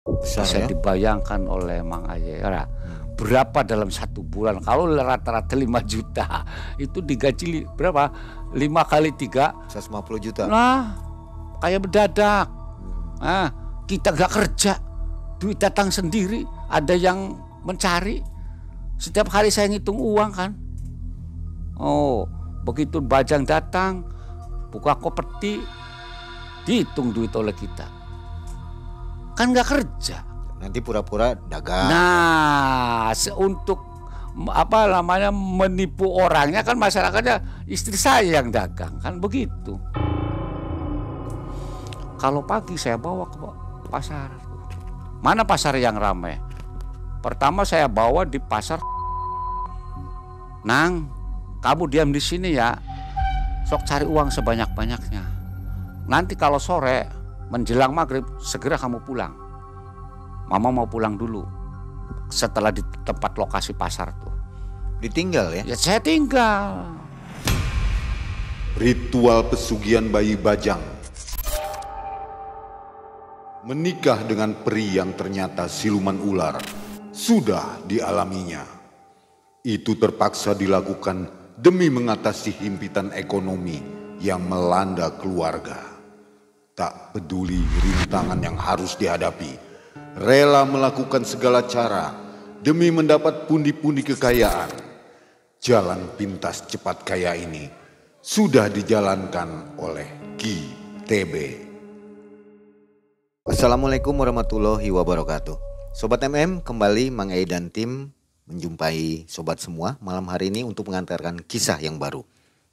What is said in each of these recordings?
Besar Bisa ya? dibayangkan oleh Mang Aye ya, berapa dalam 1 bulan kalau rata-rata 5 juta itu digaji berapa? 5 kali 3, 150 juta. nah kayak mendadak. Nah, kita gak kerja, duit datang sendiri, ada yang mencari. Setiap hari saya ngitung uang kan. Oh, begitu Bajang datang, buka kopeti, dihitung duit oleh kita. Kan gak kerja. Nanti pura-pura dagang. Nah, untuk apa namanya menipu orangnya kan masyarakatnya istri saya yang dagang kan begitu. Kalau pagi saya bawa ke pasar. Mana pasar yang ramai? Pertama saya bawa di pasar. Nang, kamu diam di sini ya. Sok cari uang sebanyak-banyaknya. Nanti kalau sore menjelang maghrib segera kamu pulang. Mama mau pulang dulu. Setelah di tempat lokasi pasar tuh. Ditinggal ya? Ya saya tinggal. Ritual pesugihan bayi Bajang. Menikah dengan peri yang ternyata siluman ular sudah dialaminya. Itu terpaksa dilakukan demi mengatasi himpitan ekonomi yang melanda keluarga. Tak peduli rintangan yang harus dihadapi, rela melakukan segala cara demi mendapat pundi-pundi kekayaan. Jalan pintas cepat kaya ini sudah dijalankan oleh Ki TB. Assalamualaikum warahmatullahi wabarakatuh. Sobat MM, kembali Mang Ei dan tim menjumpai sobat semua malam hari ini untuk mengantarkan kisah yang baru.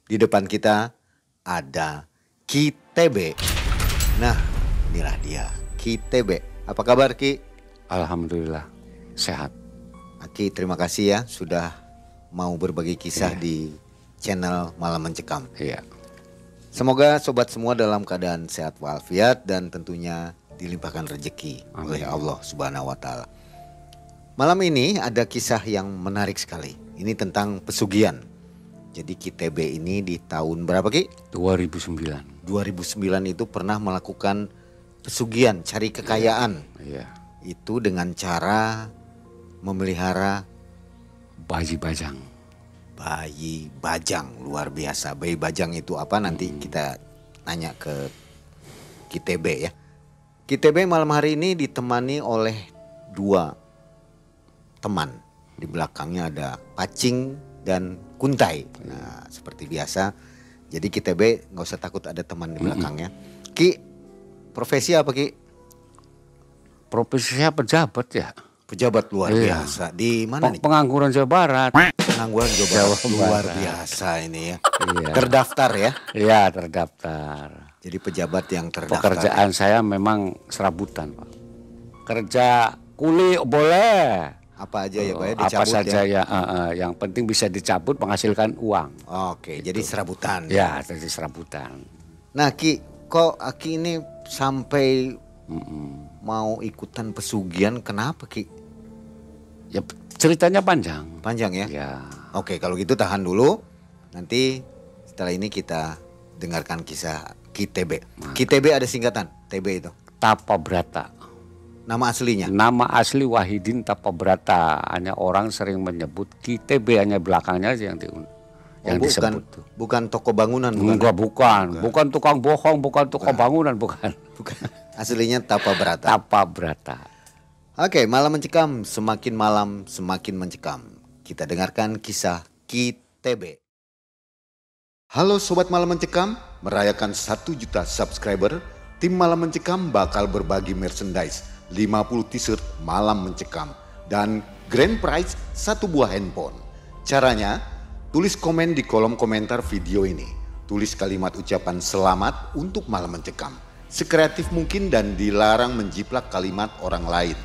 Di depan kita ada Ki TB. Nah, inilah dia Ki TB. Apa kabar Ki? Alhamdulillah sehat. Ki, terima kasih ya sudah mau berbagi kisah di channel Malam Mencekam. Iya. Semoga sobat semua dalam keadaan sehat walafiat dan tentunya dilimpahkan rezeki oleh Allah Subhanahu wa taala. Malam ini ada kisah yang menarik sekali. Ini tentang pesugihan. Jadi Ki TB ini di tahun berapa Ki? 2009. 2009 itu pernah melakukan pesugihan, cari kekayaan. Iya. Itu dengan cara memelihara Bayi Bajang. bayi bajang, luar biasa. Bayi bajang itu apa nanti kita nanya ke Ki TB ya. Ki TB malam hari ini ditemani oleh 2 teman. Di belakangnya ada Pacing dan Kuntai. Nah, seperti biasa. Jadi Ki TB nggak usah takut ada teman di belakangnya. Ki, profesi apa Ki? Profesi saya pejabat ya. Pejabat luar Iya. biasa. Di mana nih? Pengangguran Jawa Barat. Pengangguran Jawa Barat. Luar biasa ini ya. Iya. Terdaftar ya. Iya, terdaftar. Jadi pejabat yang terdaftar. Pekerjaan saya memang serabutan, Pak. Kerja kuli boleh. Apa aja ya Pak ya? Apa Dicabut saja ya. yang penting bisa dicabut menghasilkan uang. Oke, jadi serabutan. Ya, jadi serabutan. Nah Ki, kok Ki ini sampai mau ikutan pesugihan, kenapa Ki? Ya ceritanya panjang. Panjang ya? Ya. Oke, kalau gitu tahan dulu. Nanti setelah ini kita dengarkan kisah Ki TB. Ki TB ada singkatan, TB itu. Tapa Brata. Nama aslinya? Nama asli Wahidin Tapa Brata. Hanya orang sering menyebut Ki TB, hanya belakangnya aja yang disebut tuh. Bukan toko bangunan, bukan? Enggak, bukan tukang bohong, bukan tukang bangunan, bukan. Bukan. Aslinya Tapa Brata. Tapa Brata. Oke, malam mencekam, semakin malam semakin mencekam. Kita dengarkan kisah Ki TB. Halo Sobat Malam Mencekam, merayakan 1 juta subscriber, tim Malam Mencekam bakal berbagi merchandise 50 t-shirt Malam Mencekam dan grand prize 1 buah handphone. Caranya, tulis komen di kolom komentar video ini. Tulis kalimat ucapan selamat untuk Malam Mencekam. Sekreatif mungkin dan dilarang menjiplak kalimat orang lain.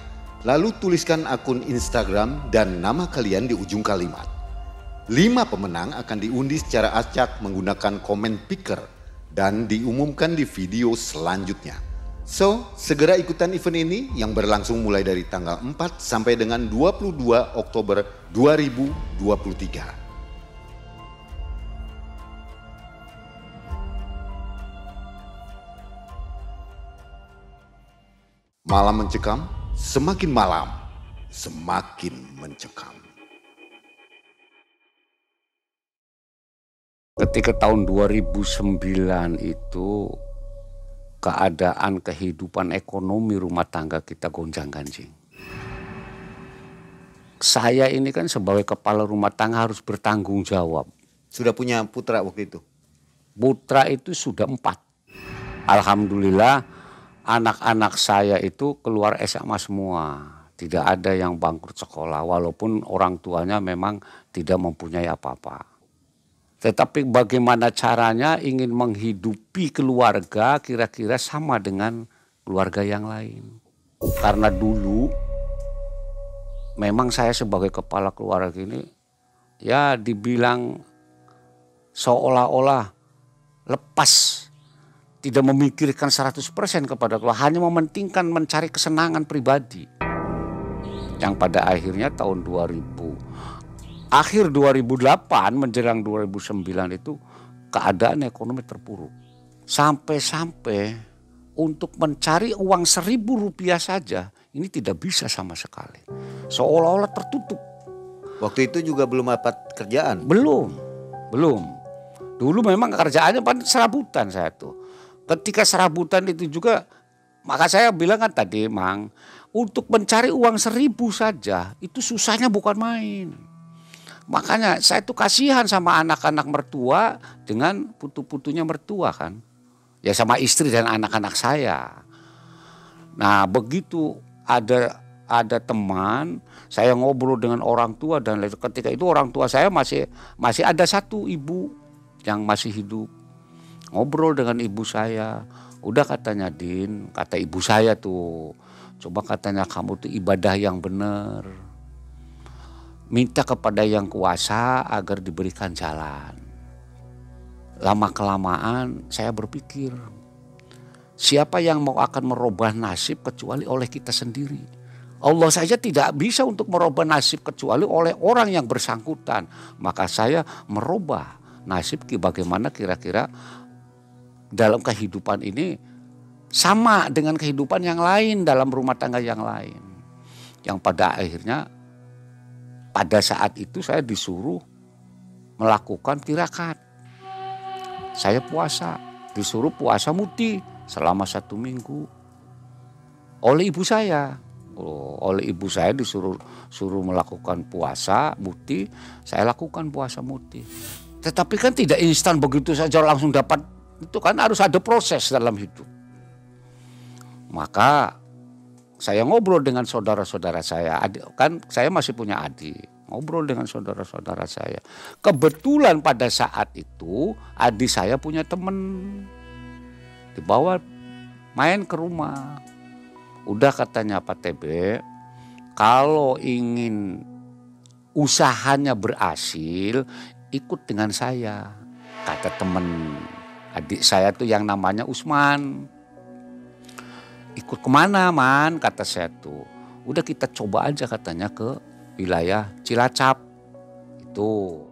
Lalu tuliskan akun Instagram dan nama kalian di ujung kalimat. 5 pemenang akan diundi secara acak menggunakan komen picker dan diumumkan di video selanjutnya. So, segera ikutan event ini yang berlangsung mulai dari tanggal 4 sampai dengan 22 Oktober 2023. Malam Mencekam Semakin malam, semakin mencekam. Ketika tahun 2009 itu keadaan kehidupan ekonomi rumah tangga kita gonjang-ganjing. Saya ini kan sebagai kepala rumah tangga harus bertanggung jawab. Sudah punya putra waktu itu? Putra itu sudah 4. Alhamdulillah anak-anak saya itu keluar SMA semua. Tidak ada yang bangkrut sekolah walaupun orang tuanya memang tidak mempunyai apa-apa. Tetapi bagaimana caranya ingin menghidupi keluarga kira-kira sama dengan keluarga yang lain. Karena dulu memang saya sebagai kepala keluarga ini ya dibilang seolah-olah lepas, tidak memikirkan 100% kepada keluarga, hanya mementingkan mencari kesenangan pribadi. Yang pada akhirnya tahun 2008 menjelang 2009 itu keadaan ekonomi terpuruk. Sampai-sampai untuk mencari uang Rp1.000 saja ini tidak bisa sama sekali. Seolah-olah tertutup. Waktu itu juga belum dapat kerjaan? Belum. Dulu memang kerjaannya serabutan saya tuh. Ketika serabutan itu juga, maka saya bilang kan tadi Mang, untuk mencari uang 1.000 saja itu susahnya bukan main. Makanya saya tuh kasihan sama anak-anak mertua dengan putu-putunya mertua kan. Ya sama istri dan anak-anak saya. Nah begitu ada teman, saya ngobrol dengan orang tua dan ketika itu orang tua saya masih ada satu ibu yang masih hidup. Ngobrol dengan ibu saya, udah katanya Din, kata ibu saya tuh, coba katanya kamu tuh ibadah yang benar. Minta kepada yang kuasa agar diberikan jalan. Lama-kelamaan saya berpikir, siapa yang mau akan merubah nasib kecuali oleh kita sendiri. Allah saja tidak bisa untuk merubah nasib kecuali oleh orang yang bersangkutan. Maka saya merubah nasib bagaimana kira-kira dalam kehidupan ini sama dengan kehidupan yang lain dalam rumah tangga yang lain. Yang pada akhirnya pada saat itu saya disuruh melakukan tirakat. Saya puasa, disuruh puasa muti selama 1 minggu oleh ibu saya. Oleh ibu saya disuruh melakukan puasa muti, saya lakukan puasa muti. Tetapi kan tidak instan begitu saja langsung dapat, itu kan harus ada proses dalam hidup. Maka saya ngobrol dengan saudara-saudara saya, kan saya masih punya adik, ngobrol dengan saudara-saudara saya. Kebetulan pada saat itu adik saya punya teman, dibawa main ke rumah. Udah katanya Pak TB, kalau ingin usahanya berhasil ikut dengan saya. Kata teman adik saya tuh yang namanya Usman. Ikut kemana Man? Kata saya tuh. Udah kita coba aja katanya ke wilayah Cilacap. Itu.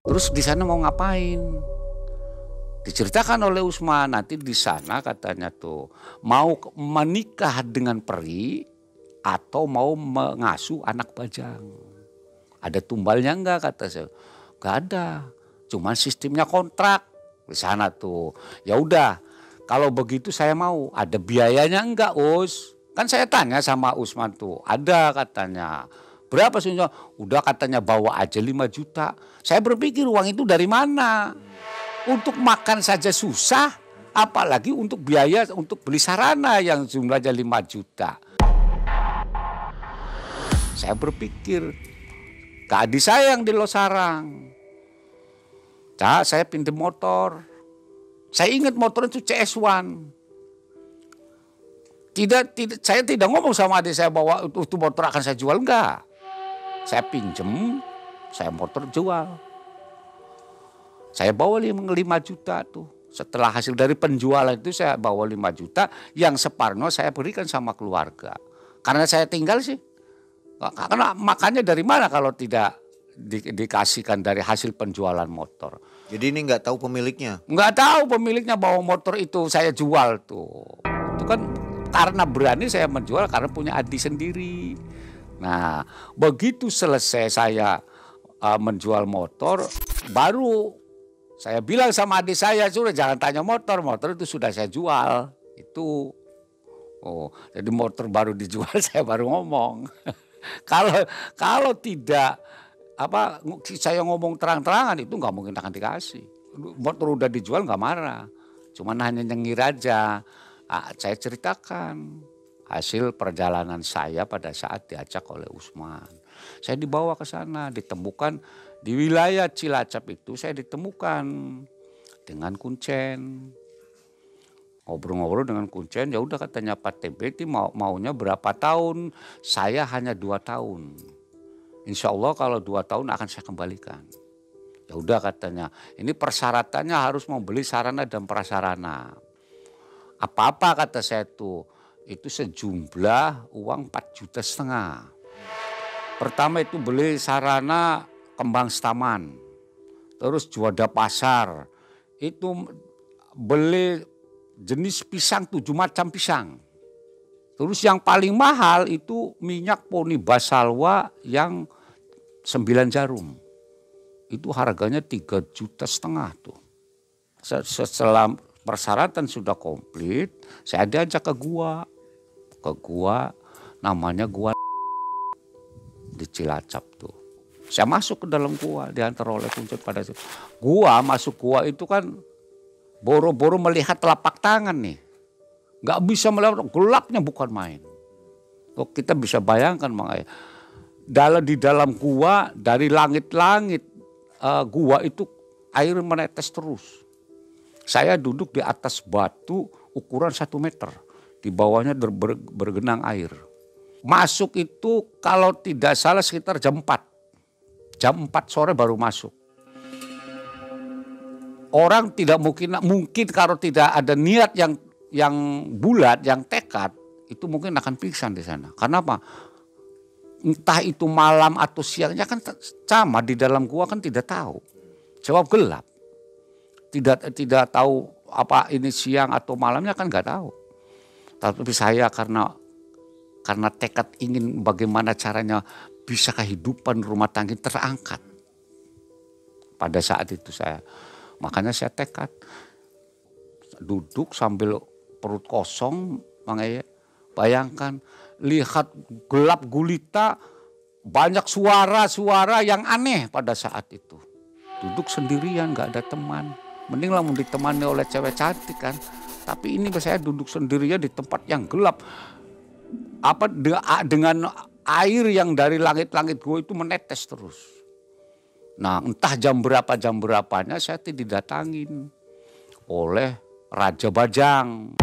Terus di sana mau ngapain? Diceritakan oleh Usman, nanti di sana katanya tuh mau menikah dengan peri atau mau mengasuh anak bajang. Ada tumbalnya enggak kata saya? Enggak ada, cuman sistemnya kontrak di sana tuh. Ya udah, kalau begitu saya mau. Ada biayanya enggak Us? Kan saya tanya sama Usman tuh, ada katanya. Berapa sih? Udah katanya bawa aja 5 juta. Saya berpikir uang itu dari mana? Untuk makan saja susah, apalagi untuk biaya untuk beli sarana yang jumlahnya 5 juta. Saya berpikir, ke adik saya yang di Losarang. Saya pinjam motor. Saya ingat motor itu CS1. Saya tidak ngomong sama adik saya bahwa itu motor akan saya jual, enggak. Saya pinjam, saya motor jual. Saya bawa 5 juta tuh. Setelah hasil dari penjualan itu saya bawa 5 juta. Yang separuhnya saya berikan sama keluarga. Karena saya tinggal sih Karena makannya dari mana kalau tidak dikasihkan dari hasil penjualan motor. Jadi ini nggak tahu pemiliknya. Nggak tahu pemiliknya bahwa motor itu saya jual tuh. Itu kan karena berani saya menjual karena punya adik sendiri. Nah begitu selesai saya menjual motor, baru saya bilang sama adik saya, sudah jangan tanya motor itu sudah saya jual. Itu, jadi motor baru dijual saya baru ngomong. Kalau tidak saya ngomong terang-terangan itu nggak mungkin akan dikasih. Motor udah dijual nggak marah, cuman hanya nyengir aja. Saya ceritakan hasil perjalanan saya pada saat diajak oleh Usman. Saya dibawa ke sana, ditemukan di wilayah Cilacap itu saya ditemukan dengan Kuncen. Ngobrol-ngobrol dengan Kuncen, ya udah katanya Pak TB itu maunya berapa tahun? Saya hanya 2 tahun. Insya Allah kalau 2 tahun akan saya kembalikan. Ya udah katanya, ini persyaratannya harus membeli sarana dan prasarana. Apa-apa kata saya itu sejumlah uang 4,5 juta. Pertama itu beli sarana kembang setaman, terus juada pasar, itu beli jenis pisang 7 macam pisang. Terus yang paling mahal itu minyak poni basalwa yang 9 jarum. Itu harganya 3,5 juta tuh. Setelah persyaratan sudah komplit, saya diajak ke gua namanya gua di Cilacap tuh. Saya masuk ke dalam gua, diantar oleh Kuncen pada itu. Masuk gua itu kan boro-boro melihat telapak tangan nih. Nggak bisa melihat, gelapnya bukan main. Kok kita bisa bayangkan makanya. Di dalam gua, dari langit-langit gua itu air menetes terus. Saya duduk di atas batu ukuran 1 meter. Di bawahnya bergenang air. Masuk itu kalau tidak salah sekitar jam 4. Jam 4 sore baru masuk. Orang tidak mungkin kalau tidak ada niat yang bulat, yang tekad, itu mungkin akan pingsan di sana. Karena apa? Entah itu malam atau siangnya kan sama, di dalam gua kan tidak tahu. Sebab gelap. Tidak tahu apa ini siang atau malamnya kan nggak tahu. Tapi saya karena tekad ingin bagaimana caranya bisa kehidupan rumah tangga terangkat. Pada saat itu makanya saya tekad. Duduk sambil perut kosong, makanya bayangkan lihat gelap gulita, banyak suara-suara yang aneh pada saat itu. Duduk sendirian, gak ada teman. Mending lah mau ditemani oleh cewek cantik kan. Tapi ini saya duduk sendirian di tempat yang gelap. Dengan air yang dari langit-langit gue itu menetes terus. Nah entah jam berapanya saya didatangin oleh Raja Bajang.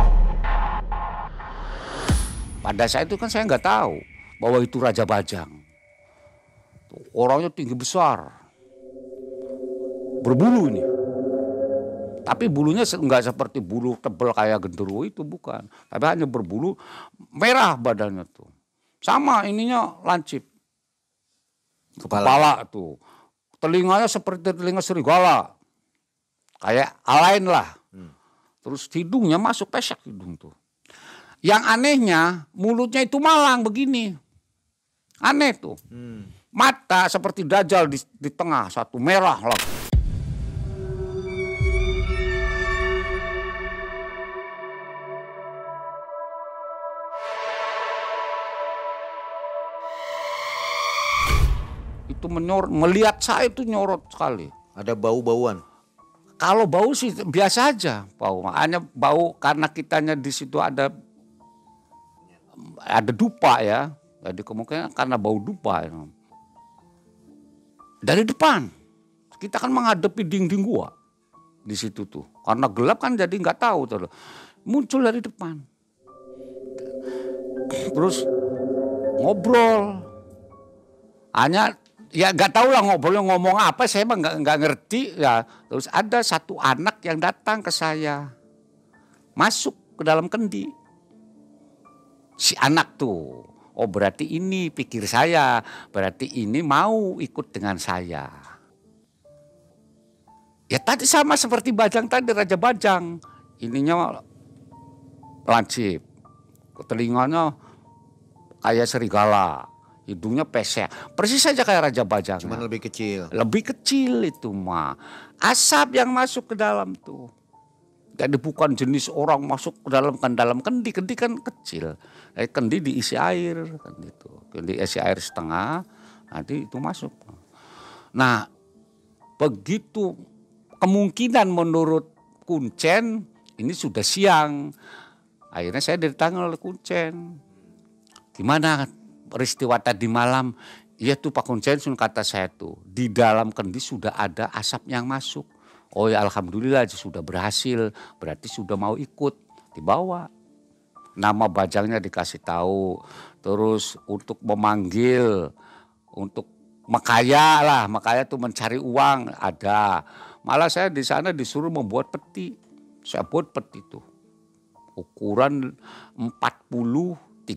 Pada saat itu kan saya nggak tahu bahwa itu Raja Bajang. Orangnya tinggi besar, berbulu ini. Tapi bulunya nggak seperti bulu tebal kayak genderuwo itu, bukan. Tapi hanya berbulu merah badannya tuh. Sama ininya lancip. Kepala tuh. Telinganya seperti telinga serigala. Kayak alain lah. Terus hidungnya masuk pesek hidung tuh. Yang anehnya mulutnya itu malang begini. Aneh tuh. Mata seperti Dajjal di tengah, satu merah lah. Itu melihat saya itu nyorot sekali. Ada bau-bauan. Kalau bau sih biasa aja bau. Hanya bau karena kitanya di situ ada dupa ya. Jadi kemungkinan karena bau dupa. Ya. Dari depan kita kan menghadapi dinding gua di situ tuh. Karena gelap kan jadi nggak tahu tuh. Muncul dari depan. Terus ngobrol. Hanya ya nggak tahu lah ngobrolnya ngomong apa, saya emang nggak ngerti ya. Terus ada satu anak yang datang ke saya, masuk ke dalam kendi. Si anak tuh Oh berarti ini pikir saya, berarti ini mau ikut dengan saya. Ya tadi sama seperti Bajang tadi, Raja Bajang. Ininya lancip, telinganya kayak serigala, hidungnya pesek. Persis saja kayak Raja Bajang. Cuman lebih kecil. Lebih kecil itu mah. Asap yang masuk ke dalam tuh. Jadi bukan jenis orang masuk ke dalam kendi. Kendi kan kecil. Kendi diisi air kan gitu. Kendi isi air setengah, nanti itu masuk. Nah, begitu kemungkinan menurut Kuncen ini sudah siang. Akhirnya saya ditanyakan oleh Kuncen. Gimana peristiwa tadi malam? Iya tuh Pak Kuncen, kata saya tuh. Di dalam kendi sudah ada asap yang masuk. Oh ya alhamdulillah sudah berhasil. Berarti sudah mau ikut. Dibawa. Nama Bajangnya dikasih tahu. Terus untuk memanggil. Untuk Makaya lah. Makaya tuh mencari uang ada. Malah saya di sana disuruh membuat peti. Saya buat peti tuh. Ukuran 40-30.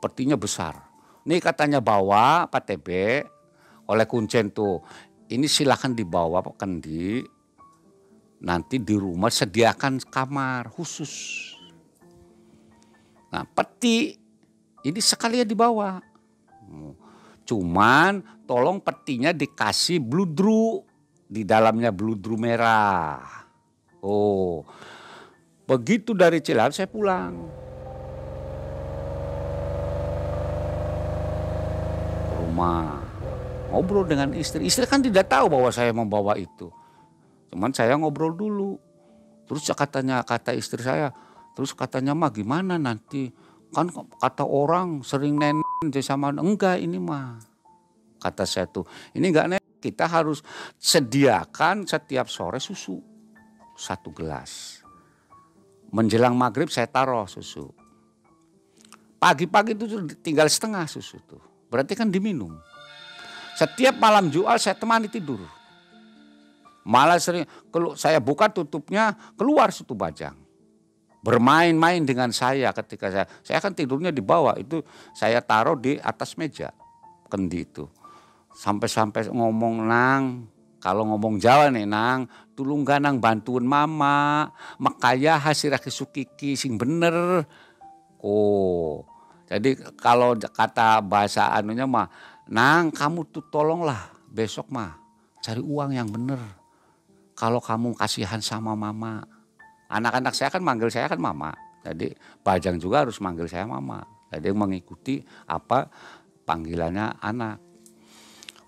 Petinya besar. Nih katanya bawa Pak TB oleh Kuncen tuh. Ini silakan dibawa Pak Kendi. Nanti di rumah sediakan kamar khusus. Nah peti ini sekalian dibawa. Cuman tolong petinya dikasih bludru. Di dalamnya bludru merah. Oh, begitu dari Cilahat saya pulang. Ke rumah. Ngobrol dengan istri. Istri kan tidak tahu bahwa saya membawa itu. Cuman saya ngobrol dulu. Terus kata istri saya, terus katanya mah gimana nanti? Kan kata orang sering nenek sama enggak ini mah. Kata saya tuh, ini enggak nenek, kita harus sediakan setiap sore susu 1 gelas. Menjelang maghrib saya taruh susu. Pagi-pagi itu tinggal setengah susu tuh. Berarti kan diminum. Setiap malam Jumat saya temani tidur. Malah sering saya buka tutupnya keluar situ Bajang. Bermain-main dengan saya ketika saya kan tidurnya di bawah, itu saya taruh di atas meja kendi itu. Sampai-sampai ngomong nang, kalau ngomong Jawa nih nang, tulung ganang bantuin mama, makaya hasil sukiki sing bener. Oh, jadi kalau kata bahasa anunya mah, nang kamu tuh tolonglah besok mah cari uang yang bener. Kalau kamu kasihan sama mama, anak-anak saya kan manggil saya kan mama, jadi Bajang juga harus manggil saya mama. Jadi mengikuti apa panggilannya anak.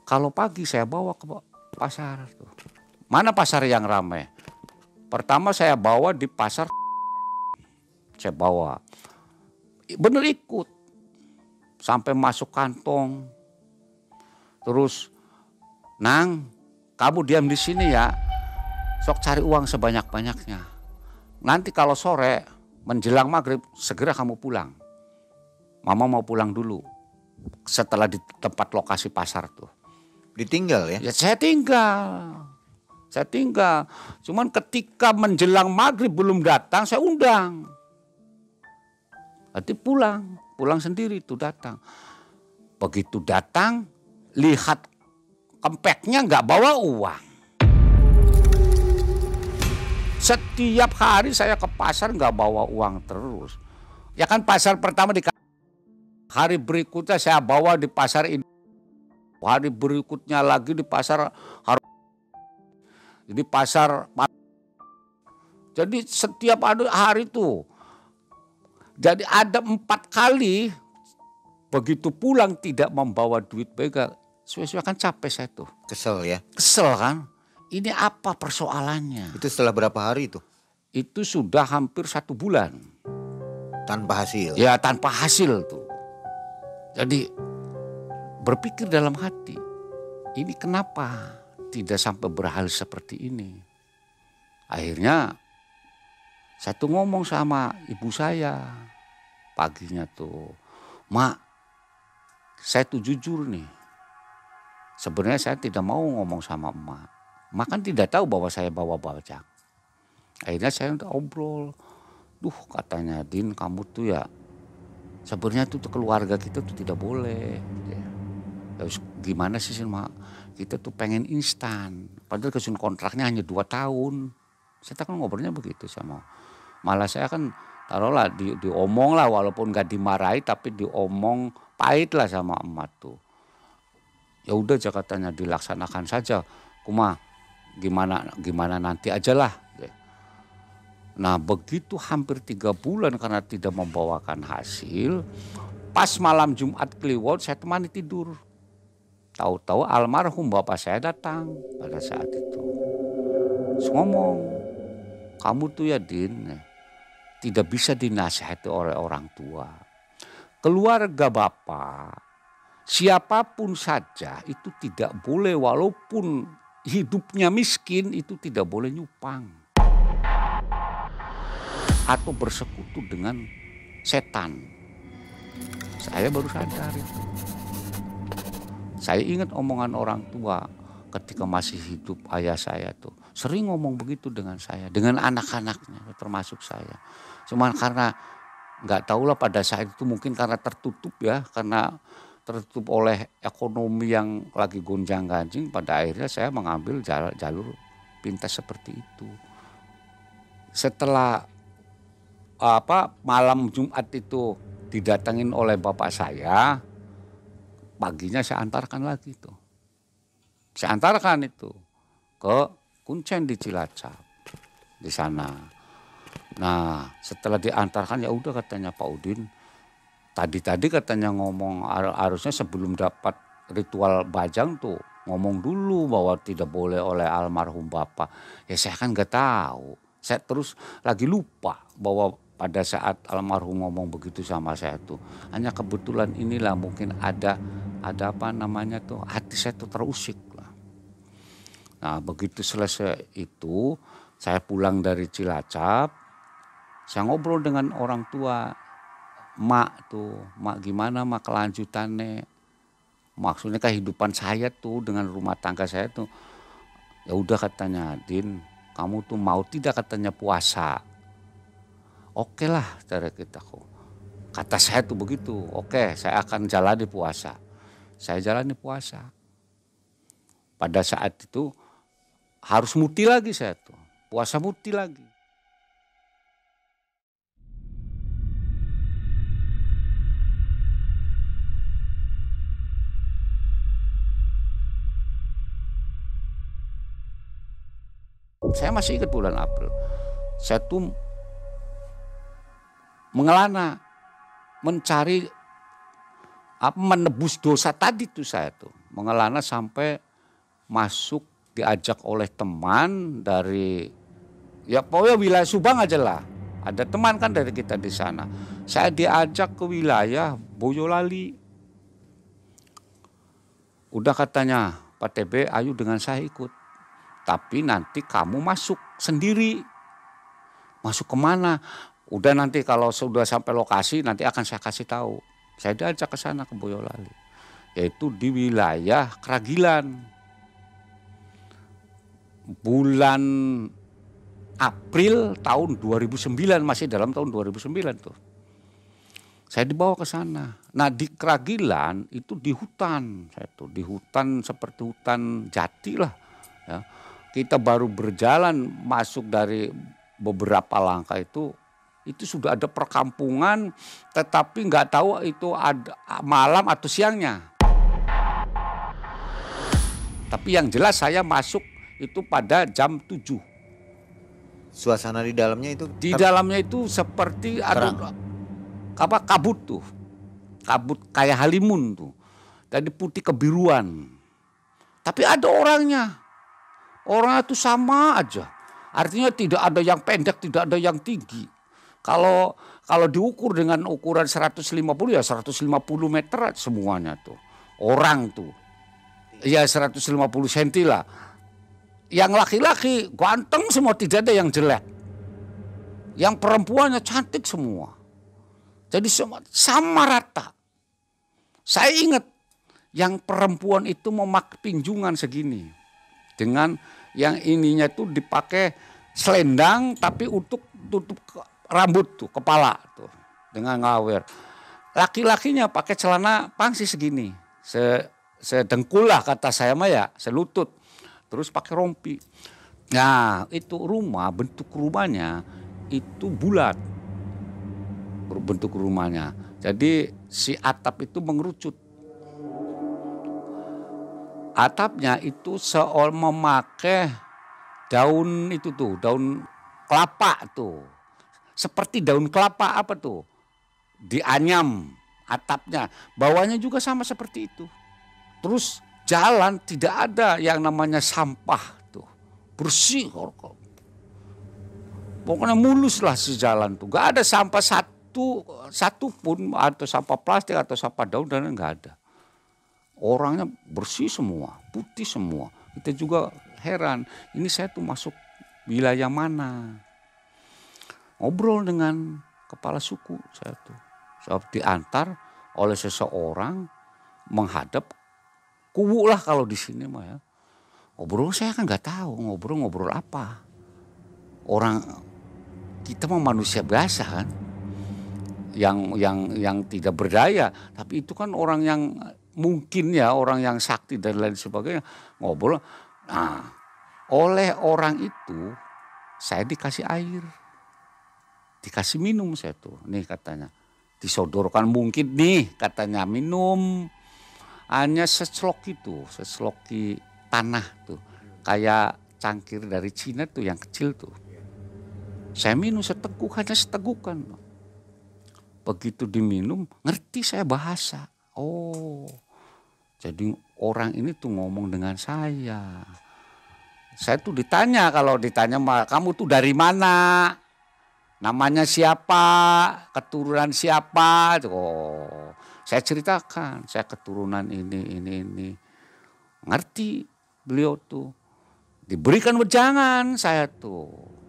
Kalau pagi saya bawa ke pasar tuh. Mana pasar yang ramai? Pertama saya bawa di pasar. Saya bawa. Bener ikut. Sampai masuk kantong. Terus, nang, kamu diam di sini ya. Sok cari uang sebanyak-banyaknya. Nanti kalau sore menjelang maghrib segera kamu pulang. Mama mau pulang dulu. Setelah di tempat lokasi pasar tuh. Ditinggal ya? Ya saya tinggal. Cuman ketika menjelang maghrib belum datang saya undang. Nanti pulang sendiri tuh datang. Begitu datang lihat kempeknya nggak bawa uang. Setiap hari saya ke pasar nggak bawa uang terus. Ya kan pasar pertama di hari berikutnya saya bawa di pasar ini. Hari berikutnya lagi di pasar di pasar. Jadi setiap hari tuh. Jadi ada 4 kali begitu pulang tidak membawa duit bega. Sesuai kan capek saya tuh. Kesel ya? Kesel kan. Ini apa persoalannya? Itu setelah berapa hari itu? Itu sudah hampir 1 bulan. Tanpa hasil? Ya tanpa hasil tuh. Jadi berpikir dalam hati. Ini kenapa tidak sampai berhal seperti ini? Akhirnya saya tuh ngomong sama ibu saya. Paginya tuh. Mak, saya tuh jujur nih. Sebenarnya saya tidak mau ngomong sama emak. Emak kan tidak tahu bahwa saya bawa Bajang. Akhirnya saya udah obrol. Duh katanya Din kamu tuh ya sebenarnya tuh keluarga kita tuh tidak boleh. Ya. Terus gimana sih Mak? Kita tuh pengen instan. Padahal kesun kontraknya hanya 2 tahun. Saya kan ngobrolnya begitu sama. Malah saya kan taruhlah diomong lah walaupun gak dimarahi tapi diomong pahit lah sama emak tuh. Ya udah katanya dilaksanakan saja. Kuma gimana nanti aja lah. Nah begitu hampir 3 bulan karena tidak membawakan hasil. Pas malam Jumat Kliwon saya temani tidur. Tahu-tahu almarhum bapak saya datang pada saat itu. Terus ngomong, kamu tuh ya Din, tidak bisa dinasihati oleh orang tua. Keluarga bapak, siapapun saja itu tidak boleh walaupun hidupnya miskin itu tidak boleh nyupang. Atau bersekutu dengan setan. Saya baru sadar itu. Saya ingat omongan orang tua ketika masih hidup ayah saya tuh. Sering ngomong begitu dengan saya, dengan anak-anaknya termasuk saya. Cuman karena nggak tahulah pada saat itu mungkin karena tertutup ya, karena tertutup oleh ekonomi yang lagi gonjang-ganjing, pada akhirnya saya mengambil jalur pintas seperti itu. Setelah malam Jumat itu didatengin oleh bapak saya, paginya saya antarkan lagi tuh. Saya antarkan itu ke Kuncen di Cilacap di sana. Nah, setelah diantarkan ya udah katanya Pak Udin, tadi katanya ngomong harusnya sebelum dapat ritual bajang tuh ngomong dulu bahwa tidak boleh oleh almarhum bapak. Ya saya kan nggak tahu. Saya terus lagi lupa bahwa pada saat almarhum ngomong begitu sama saya tuh, hanya kebetulan inilah mungkin ada apa namanya tuh, hati saya tuh terusik lah. Nah begitu selesai itu, saya pulang dari Cilacap, saya ngobrol dengan orang tua, Mak gimana Mak kelanjutannya, maksudnya kehidupan saya tuh dengan rumah tangga saya tuh. Ya udah katanya, Din, kamu tuh mau tidak katanya puasa. Oke lah cara kita kok. Kata saya tuh begitu, oke saya akan jalani puasa. Saya jalani puasa. Pada saat itu harus muti lagi saya tuh, puasa muti lagi. Saya masih ingat bulan April, saya tuh mengelana, mencari menebus dosa tadi tuh saya tuh. Mengelana sampai masuk diajak oleh teman dari ya pokoknya wilayah Subang aja lah. Ada teman kan dari kita di sana. Saya diajak ke wilayah Boyolali. Udah katanya Pak TB ayo dengan saya ikut. Tapi nanti kamu masuk sendiri. Masuk kemana? Udah nanti kalau sudah sampai lokasi nanti akan saya kasih tahu. Saya diajak ke sana ke Boyolali. Yaitu di wilayah Kragilan. Bulan April tahun 2009, masih dalam tahun 2009 tuh. Saya dibawa ke sana. Nah di Kragilan itu di hutan. Saya tuh di hutan seperti hutan jati lah. Ya. Kita baru berjalan masuk dari beberapa langkah itu sudah ada perkampungan, tetapi nggak tahu itu ada malam atau siangnya. Tapi yang jelas saya masuk itu pada jam 7. Suasana di dalamnya itu? Di dalamnya itu seperti ada kabut tuh, kabut kayak halimun tuh, dari putih kebiruan. Tapi ada orangnya itu sama aja. Artinya tidak ada yang pendek, tidak ada yang tinggi. Kalau diukur dengan ukuran 150 ya 150 meter semuanya tuh. Orang tuh. Ya 150 cm lah. Yang laki-laki ganteng semua, tidak ada yang jelek. Yang perempuannya cantik semua. Jadi semua sama rata. Saya ingat yang perempuan itu memakai pinjungan segini. Dengan yang ininya tuh dipakai selendang tapi untuk tutup rambut tuh, kepala tuh dengan ngawer. Laki-lakinya pakai celana pangsi segini. Sedengkul lah kata saya mah ya, selutut. Terus pakai rompi. Nah itu rumah, bentuk rumahnya itu bulat. Bentuk rumahnya. Jadi si atap itu mengerucut. Atapnya itu memakai daun itu tuh, daun kelapa tuh. Seperti daun kelapa apa tuh? Dianyam atapnya. Bawahnya juga sama seperti itu. Terus jalan tidak ada yang namanya sampah tuh. Bersih. Pokoknya mulus lah si jalan tuh. Gak ada sampah satu pun, atau sampah plastik atau sampah daun dan enggak ada. Orangnya bersih semua, putih semua. Kita juga heran, ini saya tuh masuk wilayah mana? Ngobrol dengan kepala suku saya tuh. Saya diantar oleh seseorang menghadap kubu lah kalau di sini mah ya. Ngobrol saya kan nggak tahu ngobrol apa. Orang kita mah manusia biasa kan, yang tidak berdaya, tapi itu kan orang yang mungkin ya orang yang sakti dan lain sebagainya ngobrol. Nah, oleh orang itu saya dikasih air, dikasih minum saya tuh. Nih katanya disodorkan mungkin nih katanya minum. Hanya seceloki tanah tuh, kayak cangkir dari Cina tuh yang kecil tuh. Saya minum seteguk, hanya setegukan. Begitu diminum ngerti saya bahasa. Oh, jadi orang ini tuh ngomong dengan saya. Saya tuh ditanya, kalau ditanya kamu tuh dari mana? Namanya siapa? Keturunan siapa? Oh, saya ceritakan, saya keturunan ini. Ngerti beliau tuh. Diberikan wejangan saya tuh.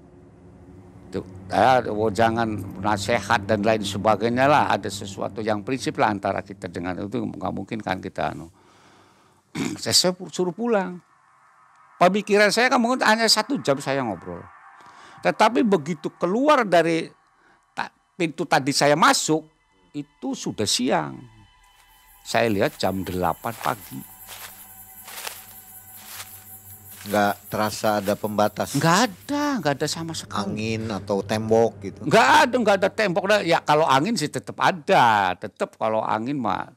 Jangan nasihat dan lain sebagainya lah, ada sesuatu yang prinsip lah antara kita dengan itu, nggak mungkin kan kita saya suruh pulang. Pemikiran saya kan mungkin hanya 1 jam saya ngobrol, tetapi begitu keluar dari pintu tadi saya masuk itu sudah siang. Saya lihat jam 8 pagi. Nggak terasa ada pembatas? Nggak ada sama sekali. Angin atau tembok gitu? Nggak ada tembok. Ya kalau angin sih tetap ada. Tetap kalau angin mah.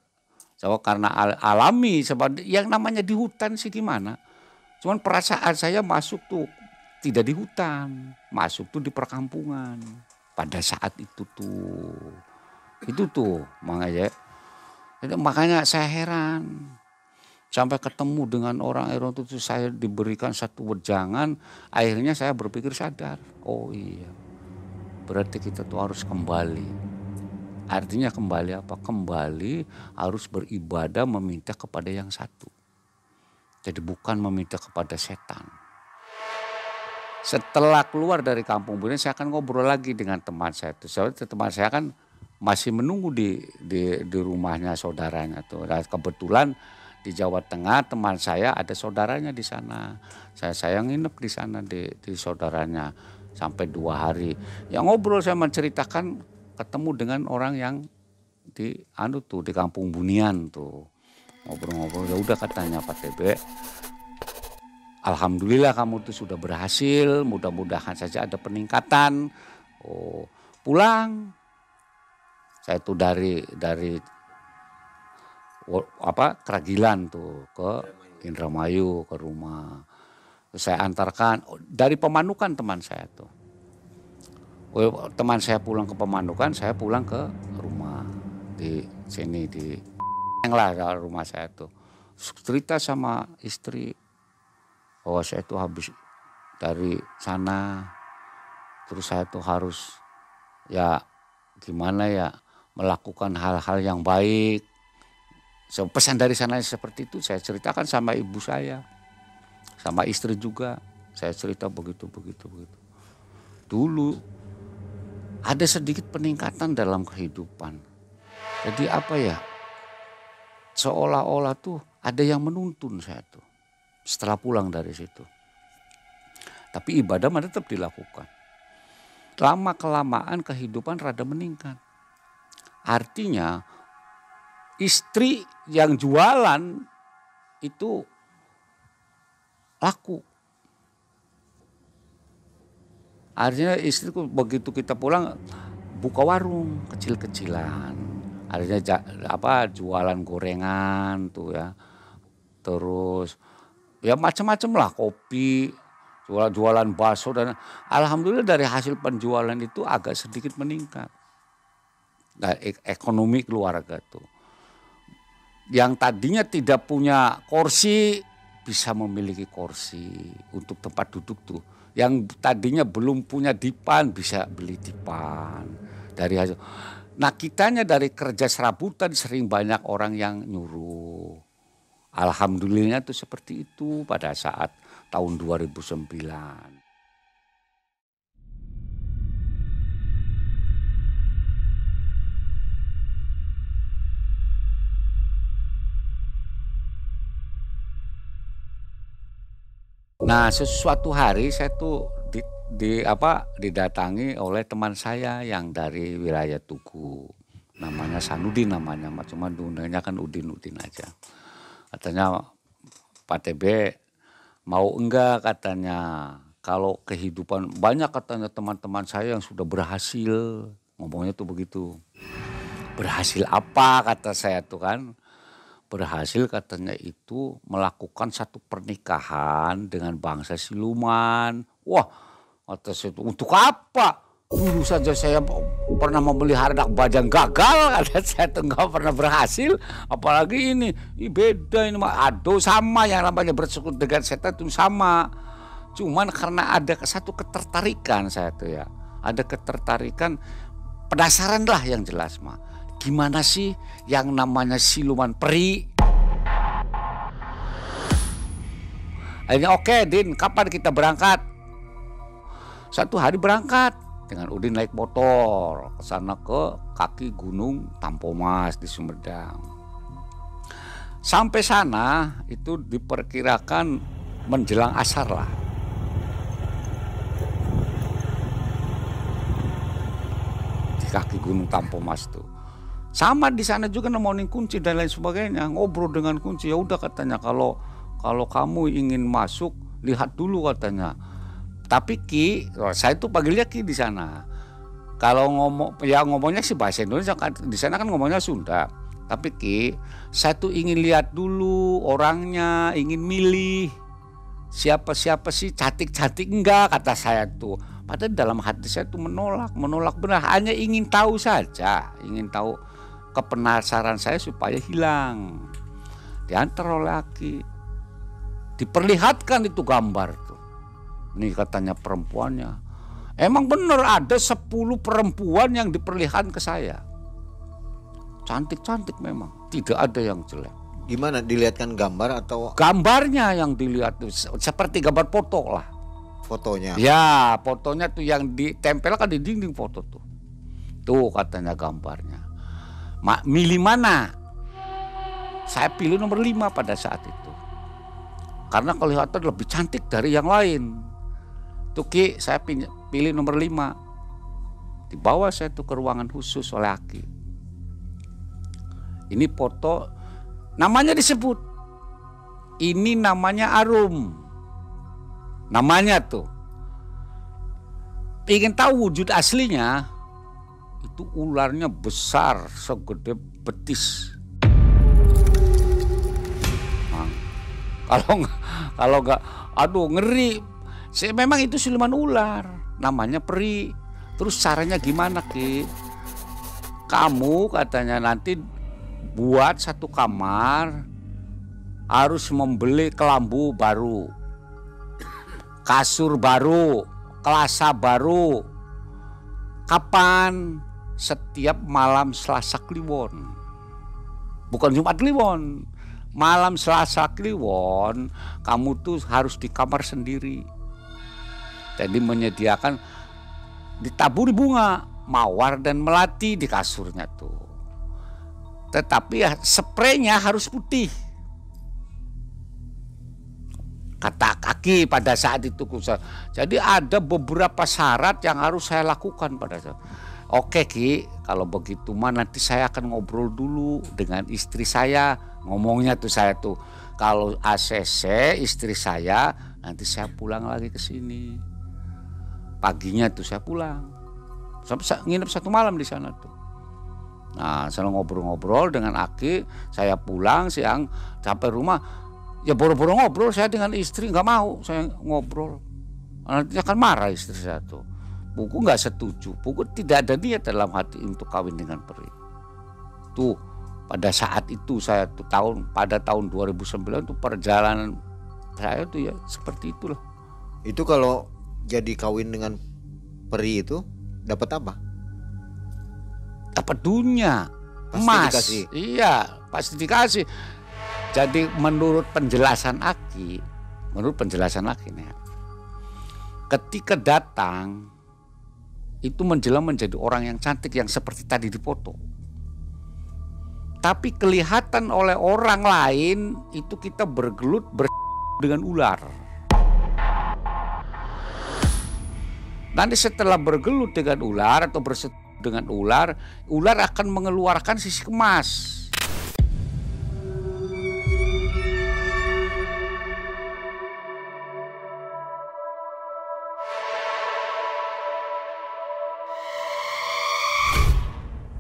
So, karena alami. Sebab yang namanya di hutan sih gimana. Cuman perasaan saya masuk tuh tidak di hutan. Masuk tuh di perkampungan. Pada saat itu tuh. Itu tuh makanya saya heran. Sampai ketemu dengan orang itu saya diberikan satu wejangan, akhirnya saya berpikir sadar, oh iya, berarti kita tuh harus kembali. Artinya kembali apa? Kembali harus beribadah meminta kepada yang satu. Jadi bukan meminta kepada setan. Setelah keluar dari kampung Buren, saya akan ngobrol lagi dengan teman saya itu. Teman saya kan masih menunggu di rumahnya saudaranya tuh. Dan kebetulan di Jawa Tengah teman saya ada saudaranya di sana. Saya nginep di sana di saudaranya sampai 2 hari. Ya ngobrol, saya menceritakan ketemu dengan orang yang di Kampung Bunian tuh. Ngobrol-ngobrol, ya udah katanya Pak TB. Alhamdulillah kamu tuh sudah berhasil, mudah-mudahan saja ada peningkatan. Oh, pulang. Saya tuh dari Keragilan tuh ke Indramayu ke rumah. Terus saya antarkan dari Pemanukan teman saya tuh. Teman saya pulang ke Pemanukan, saya pulang ke rumah di sini di rumah saya tuh. Cerita sama istri, bahwa saya tuh habis dari sana, terus saya tuh harus ya gimana ya melakukan hal-hal yang baik. So, pesan dari sana seperti itu saya ceritakan sama ibu saya, sama istri juga. Saya cerita begitu. Dulu ada sedikit peningkatan dalam kehidupan. Jadi apa ya? Seolah-olah tuh ada yang menuntun saya tuh setelah pulang dari situ. Tapi ibadah masih tetap dilakukan. Lama kelamaan kehidupan rada meningkat. Artinya istri yang jualan itu laku. Akhirnya istriku begitu kita pulang buka warung kecil-kecilan. Akhirnya jualan gorengan tuh ya. Terus ya macam-macam lah, kopi, jualan bakso, dan alhamdulillah dari hasil penjualan itu agak sedikit meningkat. Nah, ekonomi keluarga tuh. Yang tadinya tidak punya kursi bisa memiliki kursi untuk tempat duduk tuh. Yang tadinya belum punya dipan bisa beli dipan dari hasil. Nah, kitanya dari kerja serabutan sering banyak orang yang nyuruh. Alhamdulillahnya tuh seperti itu pada saat tahun 2009. Nah, sesuatu hari saya tuh didatangi oleh teman saya yang dari wilayah Tugu. Namanya Sanudin namanya, cuma dunanya kan Udin aja. Katanya, Pak TB mau enggak katanya, kalau kehidupan banyak katanya teman-teman saya yang sudah berhasil, ngomongnya tuh begitu. Berhasil apa kata saya tuh kan, berhasil katanya itu melakukan satu pernikahan dengan bangsa siluman. Wah, kata saya itu untuk apa? Dulu saja saya pernah memelihara anak bajang gagal, kata saya tuh nggak pernah berhasil, apalagi ini beda ini mah. Aduh, sama yang namanya bersekutu dengan setan itu sama. Cuman karena ada satu ketertarikan saya tuh ya, ada ketertarikan, penasaran lah yang jelas mah. Gimana sih yang namanya siluman peri? Akhirnya oke, Din, kapan kita berangkat? Satu hari berangkat. Dengan Udin naik motor ke sana ke kaki Gunung Tampomas di Sumedang. Sampai sana itu diperkirakan menjelang asar lah. Di kaki Gunung Tampomas tuh. Sama di sana juga nemonin kunci dan lain sebagainya, ngobrol dengan kunci. Ya udah katanya, kalau kamu ingin masuk lihat dulu katanya. Tapi Ki, saya tuh panggilnya Ki di sana. Kalau ngomongnya sih bahasa Indonesia, di sana kan ngomongnya Sunda. Tapi Ki, saya tuh ingin lihat dulu orangnya, ingin milih siapa sih, cantik enggak, kata saya tuh. Padahal dalam hati saya tuh menolak benar, hanya ingin tahu saja, ingin tahu, kepenasaran saya supaya hilang. Diantar oleh Ki, diperlihatkan itu gambar tuh. Nih katanya perempuannya. Emang bener ada 10 perempuan yang diperlihatkan ke saya. Cantik-cantik memang, tidak ada yang jelek. Gimana, dilihatkan gambar atau? Gambarnya yang dilihat tuh seperti gambar foto lah. Fotonya? Ya, fotonya tuh yang ditempelkan di dinding foto tuh. Tuh katanya gambarnya. Milih mana? Saya pilih nomor 5 pada saat itu. Karena kelihatan lebih cantik dari yang lain. Tuh Ki, saya pilih nomor 5. Dibawa saya tuh ke ruangan khusus oleh Aki. Ini foto, namanya disebut. Ini namanya Arum. Namanya tuh. Ingin tahu wujud aslinya, itu ularnya besar segede betis. Nah, kalau nggak, aduh ngeri. Memang itu siluman ular, namanya peri. Terus caranya gimana Ki? Kamu katanya nanti buat satu kamar, harus membeli kelambu baru, kasur baru, kelasa baru. Kapan? Setiap malam Selasa Kliwon. Bukan Jumat Kliwon. Malam Selasa Kliwon, kamu tuh harus di kamar sendiri. Jadi menyediakan, ditaburi bunga, mawar dan melati di kasurnya tuh. Tetapi ya spraynya harus putih. Kata Kaki pada saat itu. Jadi ada beberapa syarat yang harus saya lakukan pada saat. Oke Ki, kalau begitu mah nanti saya akan ngobrol dulu dengan istri saya. Ngomongnya tuh saya tuh, kalau ACC istri saya, nanti saya pulang lagi ke sini. Paginya tuh saya pulang. Sampai nginep 1 malam di sana tuh. Nah, saya ngobrol-ngobrol dengan Aki, saya pulang siang sampai rumah. Ya boro-boro ngobrol saya dengan istri, nggak mau saya ngobrol. Nanti akan marah istri saya tuh. Buku nggak setuju, buku tidak ada niat dalam hati untuk kawin dengan peri. Tuh pada saat itu saya tuh pada tahun 2009 tuh perjalanan saya tuh ya seperti itulah. Itu kalau jadi kawin dengan peri itu dapat apa? Dapat dunia, Pasti emas. dikasih. Iya, pasti dikasih. Jadi menurut penjelasan Aki nih, ketika datang itu menjelang menjadi orang yang cantik yang seperti tadi di foto. Tapi kelihatan oleh orang lain itu kita bergelut dengan ular. Nanti setelah bergelut dengan ular atau dengan ular akan mengeluarkan sisik emas.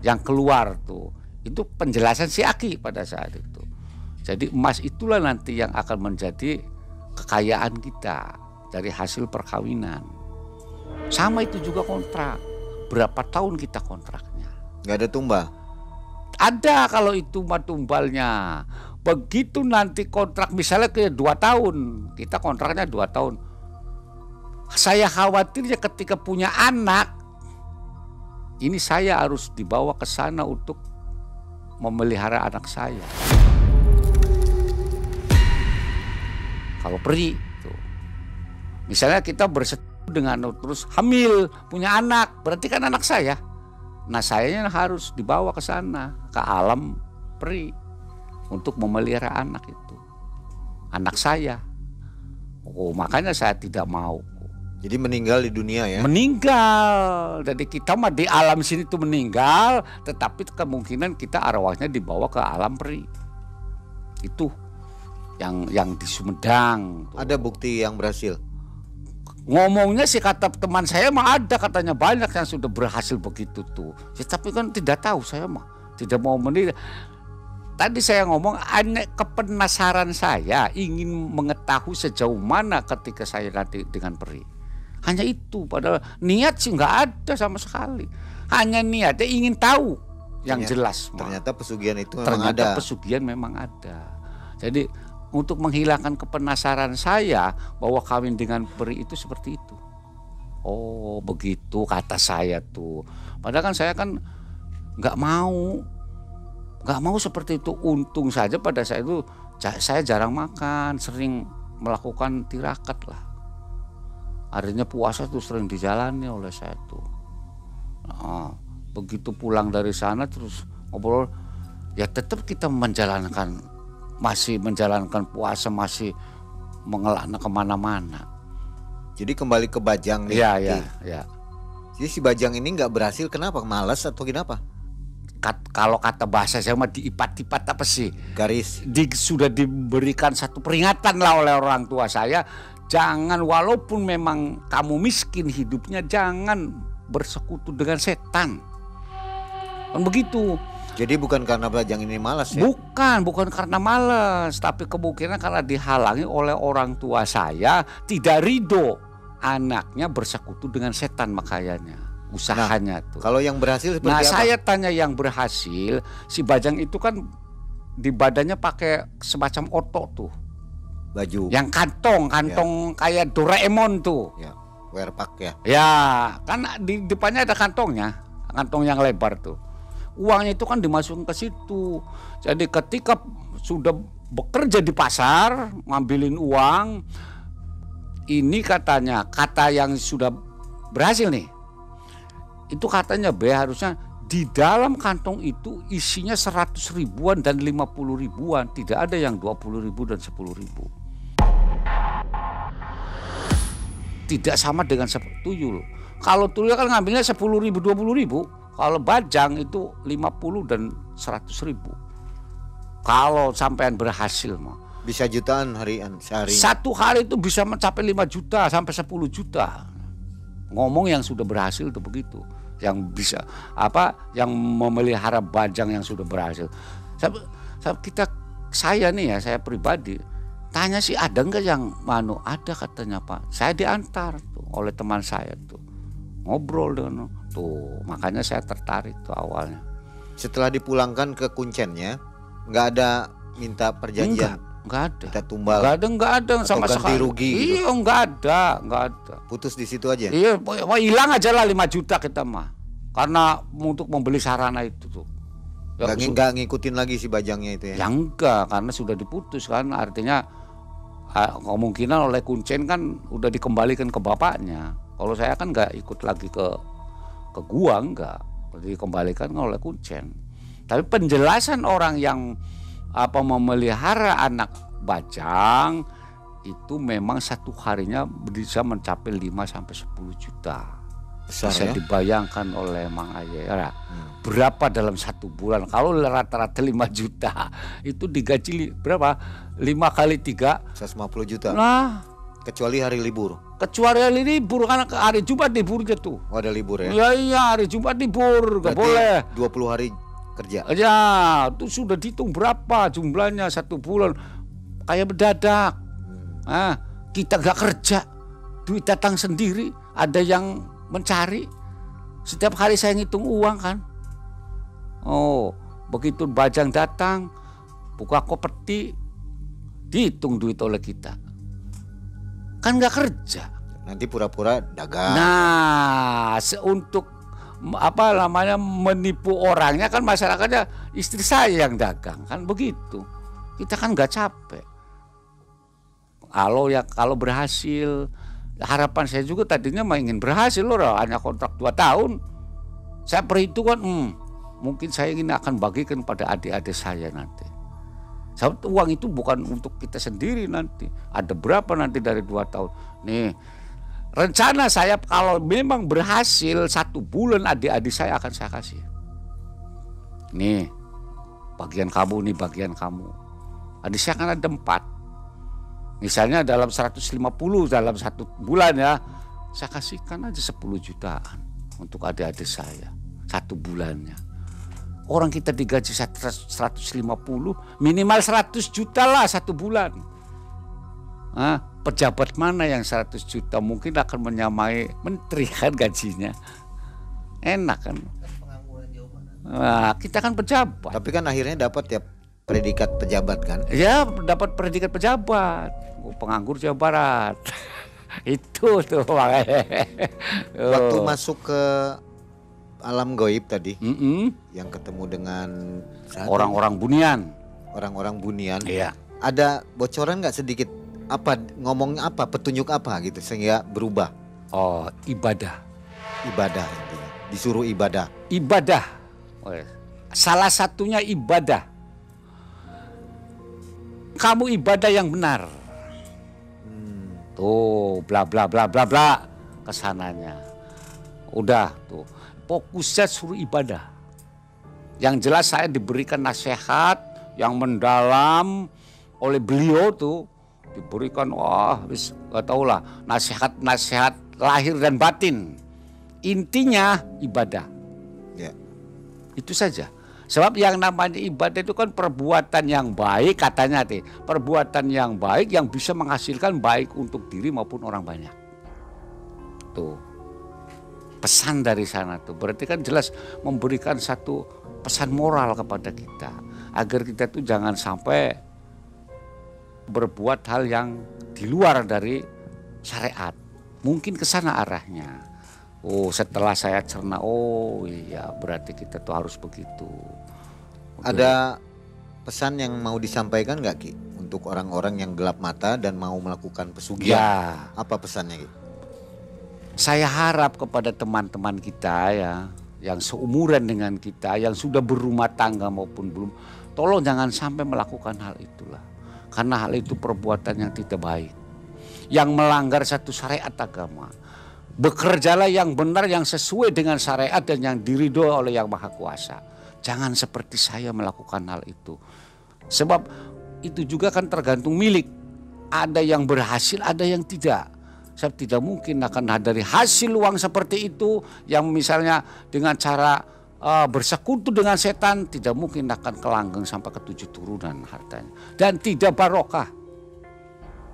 Yang keluar tuh, itu penjelasan si Aki pada saat itu. Jadi emas itulah nanti yang akan menjadi kekayaan kita dari hasil perkawinan. Sama itu juga kontrak. Berapa tahun kita kontraknya? Nggak ada tumbal? Ada kalau itu mah tumbalnya. Begitu nanti kontrak misalnya ke 2 tahun, kita kontraknya 2 tahun. Saya khawatirnya ketika punya anak, ini saya harus dibawa ke sana untuk memelihara anak saya. Kalau peri tuh. Misalnya kita bersetuju dengan terus hamil, punya anak, berarti kan anak saya. Nah, sayanya harus dibawa ke sana, ke alam peri untuk memelihara anak itu. Anak saya. Oh, makanya saya tidak mau. Jadi meninggal di dunia ya? Meninggal. Jadi kita mah di alam sini tuh meninggal, tetapi kemungkinan kita arwahnya dibawa ke alam peri. Itu yang di Sumedang. Tuh. Ada bukti yang berhasil? Ngomongnya sih kata teman saya mah ada, katanya banyak yang sudah berhasil begitu tuh. Ya, tapi kan tidak tahu, saya mah tidak mau menilai. Tadi saya ngomong, kepenasaran saya ingin mengetahui sejauh mana ketika saya nanti dengan peri. Hanya itu, padahal niat sih nggak ada sama sekali. Hanya niatnya ingin tahu yang jelas. Ternyata pesugihan itu ternyata pesugihan memang ada. Jadi untuk menghilangkan kepenasaran saya bahwa kawin dengan peri itu seperti itu. Oh begitu kata saya tuh. Padahal kan saya kan nggak mau seperti itu. Untung saja pada saat itu saya jarang makan, sering melakukan tirakat lah. Artinya puasa tuh sering dijalani oleh saya tuh. Nah, begitu pulang dari sana terus ngobrol, ya tetap kita masih menjalankan puasa, masih mengelana kemana-mana. Jadi kembali ke Bajang nih. Iya. Jadi si Bajang ini nggak berhasil, kenapa? Malas atau kenapa? Kalau kata bahasa saya mah diipat-ipat apa sih? Garis. Sudah diberikan satu peringatan lah oleh orang tua saya. Jangan, walaupun memang kamu miskin hidupnya, jangan bersekutu dengan setan. Kan begitu. Jadi bukan karena Bajang ini malas ya? Bukan karena malas, tapi kemungkinan karena dihalangi oleh orang tua saya tidak ridho anaknya bersekutu dengan setan, makanya usahanya tuh. Kalau yang berhasil seperti apa? Saya tanya yang berhasil, si Bajang itu kan di badannya pakai semacam oto tuh. Baju. Yang kantong kayak Doraemon tuh. Ya, wearpack ya. Ya, kan di depannya ada kantongnya, kantong yang lebar tuh. Uangnya itu kan dimasukkan ke situ. Jadi ketika sudah bekerja di pasar, ngambilin uang, ini kata yang sudah berhasil nih. Itu katanya harusnya di dalam kantong itu isinya 100 ribuan dan 50 ribuan, tidak ada yang 20 ribu dan 10 ribu. Tidak sama dengan seperti tuyul. Kalau tuyul kan ngambilnya 10.000, 20.000. Kalau bajang itu 50 dan 100.000. Kalau sampean berhasil mah. Bisa jutaan sehari. Satu hari itu bisa mencapai 5 juta sampai 10 juta. Ngomong yang sudah berhasil itu begitu. Yang bisa yang memelihara bajang yang sudah berhasil. Saya nih ya, saya pribadi tanya sih ada enggak yang ada katanya Pak. Saya diantar tuh oleh teman saya tuh. Ngobrol dengan tuh, makanya saya tertarik tuh awalnya. Setelah dipulangkan ke kuncennya, nggak ada minta perjanjian? Enggak ada. Kita tumbal? Enggak ada sama ganti sekali. rugi gitu? Iya, enggak ada. Putus di situ aja? Iya, hilang aja lah 5 juta kita mah. Karena untuk membeli sarana itu tuh. Ya, nggak ngikutin lagi si bajangnya itu ya? Ya enggak, karena sudah diputus kan, artinya kemungkinan oleh kuncen kan udah dikembalikan ke bapaknya. Kalau saya kan nggak ikut lagi ke gua, enggak, dikembalikan oleh kuncen. Tapi penjelasan orang yang memelihara anak bajang itu memang satu harinya bisa mencapai 5 sampai 10 juta. Besar, bisa ya? Dibayangkan oleh Mang Ayah. Berapa dalam satu bulan? Kalau rata-rata 5 juta itu digaji berapa? 5 kali 3 150 juta. Nah, kecuali hari libur. Kecuali hari libur, kan hari Jumat liburnya tuh. Oh, ada libur ya? Iya, hari Jumat libur, nggak boleh. 20 hari kerja. Ya, itu sudah dihitung berapa jumlahnya satu bulan. Kayak mendadak. Kita nggak kerja, duit datang sendiri. Ada yang mencari. Setiap hari saya ngitung uang kan. Oh, begitu bajang datang, buka kopeti, dihitung duit oleh kita. Kan nggak kerja. Nanti pura-pura dagang. Nah, untuk menipu orangnya kan masyarakatnya istri saya yang dagang kan begitu. Kita kan nggak capek. Kalau berhasil, harapan saya juga tadinya ingin berhasil loh, hanya kontrak 2 tahun. Saya perhitungan, mungkin saya ingin akan bagikan pada adik-adik saya nanti. Sebab uang itu bukan untuk kita sendiri nanti. Ada berapa nanti dari 2 tahun. Nih, rencana saya kalau memang berhasil 1 bulan adik-adik saya akan saya kasih. Nih, bagian kamu, nih bagian kamu. Adik saya kan ada 4. Misalnya dalam 150 dalam 1 bulan ya. Saya kasihkan aja 10 jutaan untuk adik-adik saya 1 bulannya. Orang kita digaji 150, minimal 100 juta lah 1 bulan. Pejabat mana yang 100 juta mungkin akan menyamai menteri kan gajinya. Enak kan. Nah, kita kan pejabat. Tapi kan akhirnya dapat ya predikat pejabat kan? Ya, dapat predikat pejabat. Penganggur Jawa Barat. Itu tuh makanya. Waktu masuk ke alam goib tadi, yang ketemu dengan orang-orang bunian. Orang-orang bunian. Iya. Ada bocoran nggak sedikit ngomongnya petunjuk apa gitu sehingga berubah? Oh, ibadah Intinya. Disuruh ibadah. Salah satunya ibadah. Kamu ibadah yang benar. Tuh, bla bla bla bla bla kesananya. Udah tuh. Fokusnya suruh ibadah. Yang jelas saya diberikan nasihat yang mendalam oleh beliau tuh, diberikan gak tau lah nasihat lahir dan batin. Intinya ibadah. Ya. Itu saja. Sebab yang namanya ibadah itu kan perbuatan yang baik katanya perbuatan yang baik yang bisa menghasilkan baik untuk diri maupun orang banyak. Tuh. Pesan dari sana tuh berarti kan jelas memberikan satu pesan moral kepada kita agar kita tuh jangan sampai berbuat hal yang di luar dari syariat. Mungkin ke sana arahnya. Oh, setelah saya cerna, oh iya berarti kita tuh harus begitu. Ada pesan yang mau disampaikan nggak Ki untuk orang-orang yang gelap mata dan mau melakukan pesugihan? Ya. Apa pesannya Ki? Saya harap kepada teman-teman kita ya yang seumuran dengan kita, yang sudah berumah tangga maupun belum, tolong jangan sampai melakukan hal itulah. Karena hal itu perbuatan yang tidak baik, yang melanggar satu syariat agama. Bekerjalah yang benar, yang sesuai dengan syariat dan yang diridhoi oleh Yang Maha Kuasa. Jangan seperti saya melakukan hal itu. Sebab itu juga kan tergantung milik. Ada yang berhasil, ada yang tidak. Sebab tidak mungkin akan dari hasil uang seperti itu yang misalnya dengan cara bersekutu dengan setan, tidak mungkin akan kelanggeng sampai ke 7 turunan hartanya. Dan tidak barokah.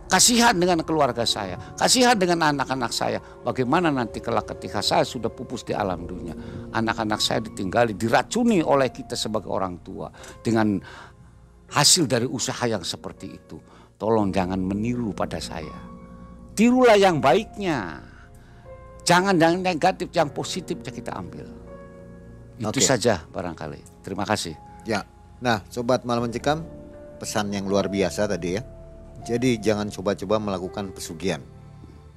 Kasihan dengan keluarga saya, kasihan dengan anak-anak saya. Bagaimana nanti kelak ketika saya sudah pupus di alam dunia, anak-anak saya ditinggali, diracuni oleh kita sebagai orang tua dengan hasil dari usaha yang seperti itu. Tolong jangan meniru pada saya. Tirulah yang baiknya. Jangan yang negatif, yang positifnya kita ambil. Itu saja barangkali. Terima kasih. Ya, nah Sobat Malam Mencekam, pesan yang luar biasa tadi ya. Jadi jangan coba-coba melakukan pesugihan.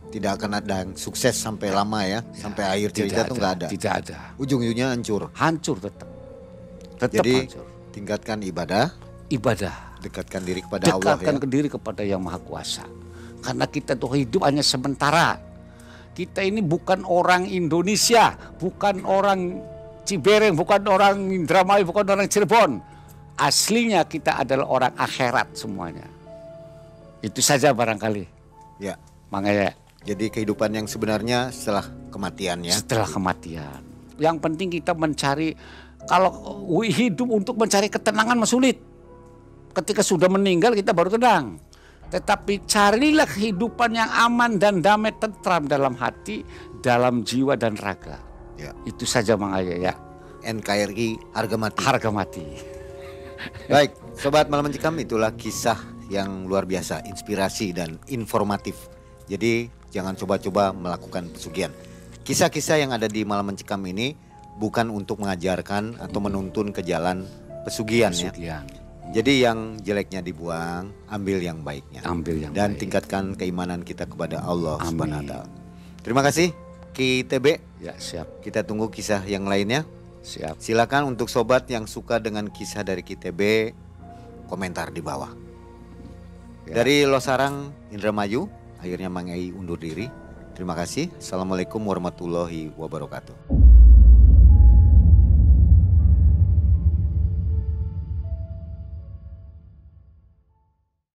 Tidak akan ada yang sukses sampai lama ya, sampai akhir cerita itu nggak ada. Tidak ada. Ujung-ujungnya hancur. Hancur tetap. Jadi hancur. tingkatkan ibadah. Dekatkan diri kepada Allah ya. Dekatkan ke diri kepada Yang Maha Kuasa. Karena kita tuh hidup hanya sementara. Kita ini bukan orang Indonesia, bukan orang Cibereng, bukan orang Indramayu, bukan orang Cirebon. Aslinya kita adalah orang akhirat semuanya. Itu saja barangkali. Ya. Makanya. Jadi kehidupan yang sebenarnya setelah kematian ya. Setelah kematian. Yang penting kita mencari, kalau hidup untuk mencari ketenangan sulit. Ketika sudah meninggal kita baru tenang. Tetapi carilah kehidupan yang aman dan damai, tentram dalam hati, dalam jiwa dan raga. Ya. Itu saja Mang Ayah ya. NKRI harga mati. Harga mati. Baik, Sobat Malam Mencekam, itulah kisah yang luar biasa, inspirasi dan informatif. Jadi jangan coba-coba melakukan pesugihan. Kisah-kisah yang ada di Malam Mencekam ini bukan untuk mengajarkan atau menuntun ke jalan pesugihan. Ya. Jadi yang jeleknya dibuang, ambil yang baiknya. Dan tingkatkan keimanan kita kepada Allah Subhanahu wa Ta'ala. Terima kasih Ki TB. Ya, siap. Kita tunggu kisah yang lainnya. Siap. Silakan untuk sobat yang suka dengan kisah dari Ki TB, komentar di bawah. Ya. Dari Losarang, Indramayu, akhirnya Mang Ei undur diri. Terima kasih. Assalamualaikum warahmatullahi wabarakatuh.